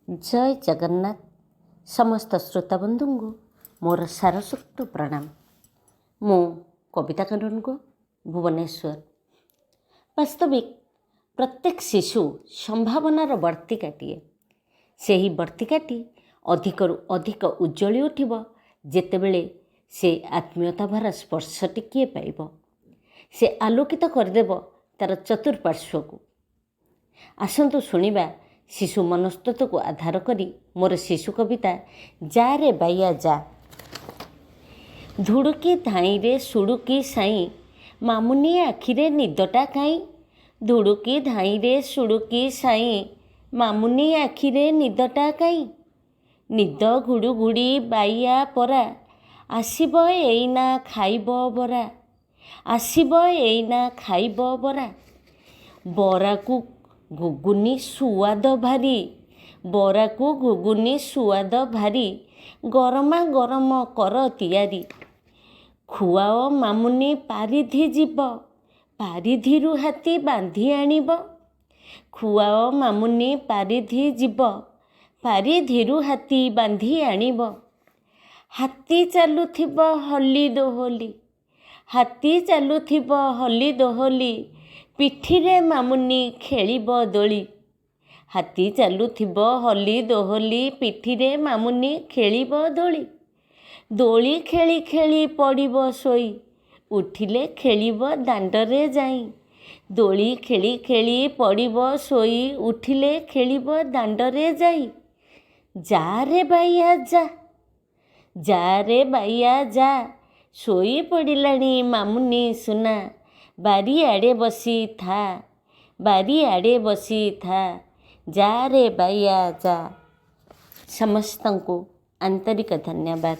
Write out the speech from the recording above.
जय जगन्नाथ। समस्त श्रोताबंधु को मोर सारस्वत प्रणाम। मु कविता को भुवनेश्वर। वास्तविक प्रत्येक शिशु संभावनार बर्तिकाटीए। ସେହି बर्तिकाटी अधिकରୁ ଅଧିକ उज्जଳି उठिब ଯେତେବେଳେ से आत्मीयता भरा स्पर्श टिकिए पाइब। से आलोकित करदेव तार चतुर्पार्श्व को। आसतु शुणिबा शिशु मनस्तत्व को आधार करी मोर शिशु कविता जा रे बाइया जा। धुड़ुकी धाई रे सुड़ुकी साई मामुनी आखिरे निदटा काई। धुड़ुकी धाई रे सुड़ुकी साई मामुनी आखिरे निदटा काई। निद घुड़ु घुड़ी बाइया परा आसिब एइना खाइब बरा। आसिब एइना खाइब बरा। बरा को घुगुनी सुआद भारी। बरा को घुगुनी सुआद भारी। गरमा गरम कर तियारी। खुआओ मामुनी पारिधि जीव पारिधिरु हाथी बांधी आनिब। खुआओ मामुनी पारिधि जीव पारिधिरु हाथी बांधी आनिब। हाथी चालुथिब हली दोहली। हाथी चालुथिब हली दोहली पिठिरे मामुनी खेलिब दोली। हाथी चालुथिब हली दोहली पिठिरे मामुनी खेलिब दोली। दोली खेली खेली पड़िब सोई उठिले खेलिब दांडरे जाई। दोली खेली खेली पड़िब सोई उठिले खेलिब दांडरे जाई। जा रे बाइया जा। जा रे बाइया जा। सोई पड़िलाणी मामुनी सुना। बारी आड़े बसी था। बारी आड़े बसी था। जा रे बाइया जा। समस्तंको आंतरिक धन्यवाद।